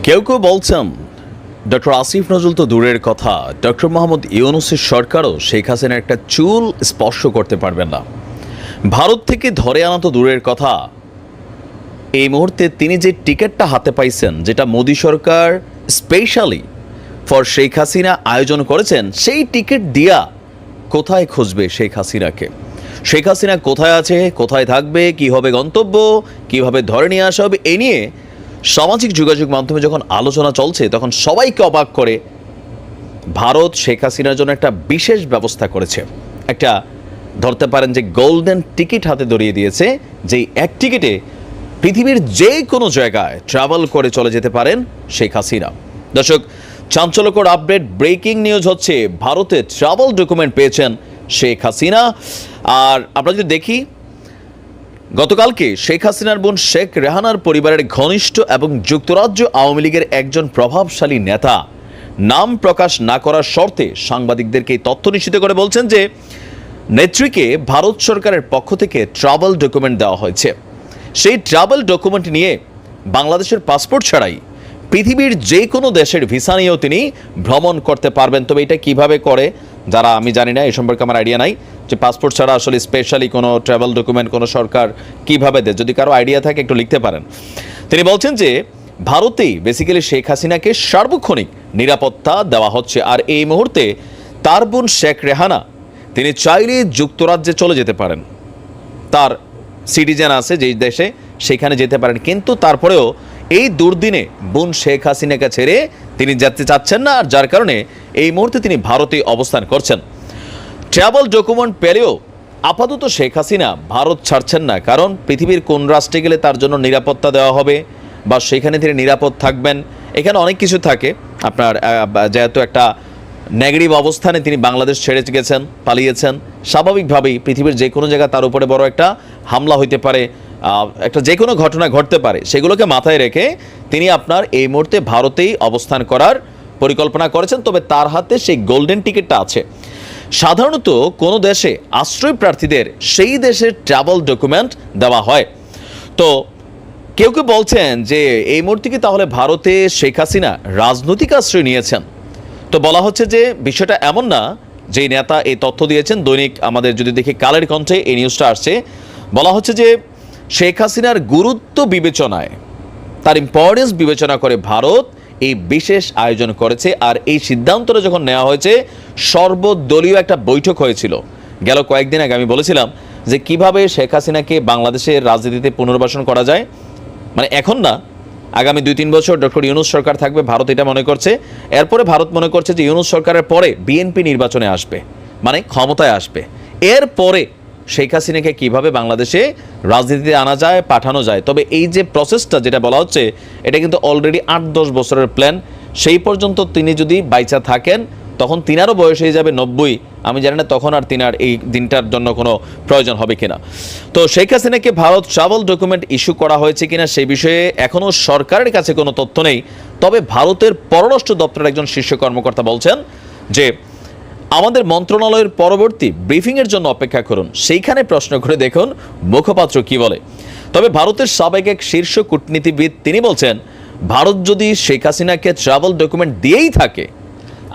কেউ কেউ বলছেন ডক্টর আসিফ নজরুল তো দূরের কথা, ডক্টর মোহাম্মদ ইউনূসের সরকারও শেখ হাসিনার একটা চুল স্পর্শ করতে পারবেন না। ভারত থেকে ধরে আনা তো দূরের কথা, এই মুহূর্তে তিনি যে টিকিটটা হাতে পাইছেন, যেটা মোদী সরকার স্পেশালি ফর শেখ হাসিনা আয়োজন করেছেন, সেই টিকিট দিয়া কোথায় খুঁজবে শেখ হাসিনাকে? শেখ হাসিনা কোথায় আছে, কোথায় থাকবে, কী হবে গন্তব্য, কীভাবে ধরে নিয়ে আসা হবে, এ নিয়ে সামাজিক যোগাযোগ মাধ্যমে যখন আলোচনা চলছে তখন সবাইকে অবাক করে ভারত শেখ হাসিনার জন্য একটা বিশেষ ব্যবস্থা করেছে। একটা ধরতে পারেন যে গোল্ডেন টিকিট হাতে ধরিয়ে দিয়েছে, যেই এক টিকিটে পৃথিবীর যে কোনো জায়গায় ট্রাভেল করে চলে যেতে পারেন শেখ হাসিনা। দর্শক, চাঞ্চল্যকর আপডেট, ব্রেকিং নিউজ হচ্ছে ভারতে ট্রাভেল ডকুমেন্ট পেয়েছেন শেখ হাসিনা। আর আমরা যদি দেখি, গতকালকে শেখ হাসিনার বোন শেখ রেহানার পরিবারের ঘনিষ্ঠ এবং যুক্তরাজ্য আওয়ামী লীগের একজন প্রভাবশালী নেতা নাম প্রকাশ না করার শর্তে সাংবাদিকদেরকে তথ্য নিশ্চিত করে বলছেন যে নেত্রীকে ভারত সরকারের পক্ষ থেকে ট্রাভেল ডকুমেন্ট দেওয়া হয়েছে। সেই ট্রাভেল ডকুমেন্ট নিয়ে বাংলাদেশের পাসপোর্ট ছাড়াই পৃথিবীর যে কোনো দেশের ভিসা নিয়েও তিনি ভ্রমণ করতে পারবেন। তবে এটা কিভাবে করে, যারা আমি জানি না, এই সম্পর্কে আমার আইডিয়া নাই যে পাসপোর্ট ছাড়া আসলে স্পেশালি কোনো ট্রাভেল ডকুমেন্ট কোনো সরকার কিভাবে দেয়। যদি কারো আইডিয়া থাকে একটু লিখতে পারেন। তিনি বলছেন যে ভারতেই বেসিক্যালি শেখ হাসিনাকে সার্বক্ষণিক নিরাপত্তা দেওয়া হচ্ছে। আর এই মুহূর্তে তার বোন শেখ রেহানা তিনি চাইলে যুক্তরাজ্যে চলে যেতে পারেন, তার সিটিজেন আছে যেই দেশে, সেখানে যেতে পারেন। কিন্তু তারপরেও এই দুর্দিনে বোন শেখ হাসিনাকে ছেড়ে তিনি যেতে চাচ্ছেন না, আর যার কারণে এই মুহূর্তে তিনি ভারতে অবস্থান করছেন। ট্রাভেল ডকুমেন্ট পেলেও আপাতত শেখ হাসিনা ভারত ছাড়ছেন না, কারণ পৃথিবীর কোন রাষ্ট্রে গেলে তার জন্য নিরাপত্তা দেওয়া হবে বা সেখানে তিনি নিরাপদ থাকবেন, এখানে অনেক কিছু থাকে। আপনার যেহেতু একটা নেগেটিভ অবস্থানে তিনি বাংলাদেশ ছেড়ে গেছেন, পালিয়েছেন, স্বাভাবিকভাবেই পৃথিবীর যে কোনো জায়গায় তার উপরে বড় একটা হামলা হইতে পারে, একটা যে কোনো ঘটনা ঘটতে পারে, সেগুলোকে মাথায় রেখে তিনি আপনার এই মুহূর্তে ভারতেই অবস্থান করার পরিকল্পনা করেছেন। তবে তার হাতে সেই গোল্ডেন টিকিটটা আছে। সাধারণত কোনো দেশে আশ্রয় প্রার্থীদের সেই দেশের ট্রাভেল ডকুমেন্ট দেওয়া হয়। তো কেউ কেউ বলছেন যে এই মুহূর্তে কি তাহলে ভারতে শেখ হাসিনা রাজনৈতিক আশ্রয় নিয়েছেন? তো বলা হচ্ছে যে বিষয়টা এমন না। যেই নেতা এই তথ্য দিয়েছেন, দৈনিক আমাদের যদি দেখি কালের কণ্ঠে এই নিউজটা আসছে, বলা হচ্ছে যে শেখ হাসিনার গুরুত্ব বিবেচনায়, তার ইম্পর্টেন্স বিবেচনা করে ভারত এই বিশেষ আয়োজন করেছে। আর এই সিদ্ধান্তটা যখন নেওয়া হয়েছে, সর্বদলীয় একটা বৈঠক হয়েছিল গেল কয়েকদিন আগে। আমি বলেছিলাম যে কিভাবে শেখ হাসিনাকে বাংলাদেশের রাজনীতিতে পুনর্বাসন করা যায়, মানে এখন না, আগামী 2-3 বছর ডক্টর ইউনূস সরকার থাকবে, ভারত এটা মনে করছে। এরপরে ভারত মনে করছে যে ইউনূস সরকারের পরে বিএনপি নির্বাচনে আসবে, মানে ক্ষমতায় আসবে। এরপরে শেখ হাসিনাকে কিভাবে বাংলাদেশে রাজনীতিতে আনা যায়, পাঠানো যায়। তবে এই যে প্রসেসটা যেটা বলা হচ্ছে, এটা কিন্তু অলরেডি 8-10 বছরের প্ল্যান। সেই পর্যন্ত তিনি যদি বাইচা থাকেন, তখন তিনারও বয়স হয়ে যাবে 90। আমি জানি না তখন আর তিনার এই দিনটার জন্য কোনো প্রয়োজন হবে কিনা। তো শেখ হাসিনাকে ভারত ট্রাভেল ডকুমেন্ট ইস্যু করা হয়েছে কিনা সেই বিষয়ে এখনও সরকারের কাছে কোনো তথ্য নেই। তবে ভারতের পররাষ্ট্র দপ্তরের একজন শীর্ষ কর্মকর্তা বলছেন যে আমাদের মন্ত্রণালয়ের পরবর্তী ব্রিফিংয়ের জন্য অপেক্ষা করুন, সেইখানে প্রশ্ন করে দেখুন মুখপাত্র কি বলে। তবে ভারতের সাবেক এক শীর্ষ কূটনীতিবিদ তিনি বলছেন, ভারত যদি শেখ হাসিনাকে ট্রাভেল ডকুমেন্ট দিয়েই থাকে,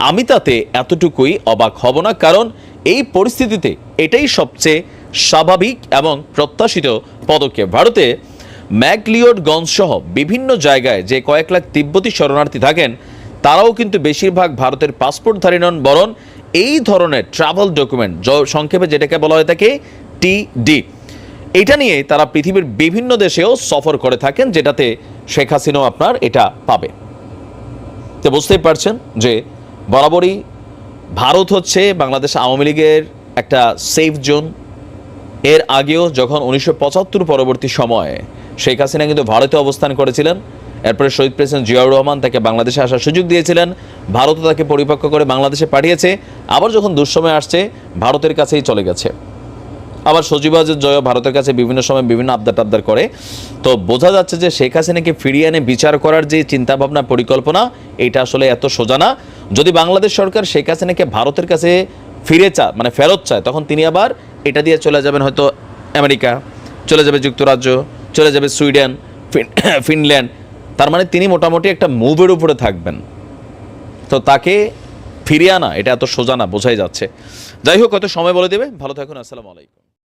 আমি তাতে এতটুকুই অবাক হব না, কারণ এই পরিস্থিতিতে এটাই সবচেয়ে স্বাভাবিক এবং প্রত্যাশিত পদক্ষেপ। ভারতে ম্যাকলিওডগঞ্জ সহ বিভিন্ন জায়গায় যে কয়েক লাখ তিব্বতী শরণার্থী থাকেন, তারাও কিন্তু বেশিরভাগ ভারতের পাসপোর্টধারী নন, বরং এই ধরনের ট্রাভেল ডকুমেন্ট, সংক্ষেপে যেটাকে বলা হয়ে থাকে টিডি, এটা নিয়ে তারা পৃথিবীর বিভিন্ন দেশেও সফর করে থাকেন, যেটাতে শেখ হাসিনাও আপনার এটা পাবে। তো বুঝতেই পারছেন যে বরাবরই ভারত হচ্ছে বাংলাদেশ আওয়ামী লীগের একটা সেফ জোন। এর আগেও যখন 1975 পরবর্তী সময়ে শেখ হাসিনা কিন্তু ভারতে অবস্থান করেছিলেন, এরপরে শহীদ প্রেসিডেন্ট জিয়াউর রহমান তাকে বাংলাদেশে আসার সুযোগ দিয়েছিলেন, ভারতও তাকে পরিপক্ক করে বাংলাদেশে পাঠিয়েছে। আবার যখন দুঃসময় আসছে, ভারতের কাছেই চলে গেছে। আবার সচিবাজের জয় ভারতের কাছে বিভিন্ন সময় বিভিন্ন আবদার করে। তো বোঝা যাচ্ছে যে শেখ হাসিনাকে ফিরিয়ে এনে বিচার করার যে চিন্তাভাবনা, পরিকল্পনা, এটা আসলে এত সোজা না। যদি বাংলাদেশ সরকার শেখ হাসিনাকে ভারতের কাছে ফেরত চায়, তখন তিনি আবার এটা দিয়ে চলে যাবেন হয়তো আমেরিকা, চলে যাবে যুক্তরাজ্য, চলে যাবে সুইডেন, ফিনল্যান্ড, তার মানে তিনি মোটামুটি একটা মুভের উপরে থাকবেন। তো তাকে ফিরিয়ে আনা এটা এত সোজা না, বোঝাই যাচ্ছে। যাই হোক, কত সময় বলে দেবে। ভালো থাকুন, আসসালামু আলাইকুম।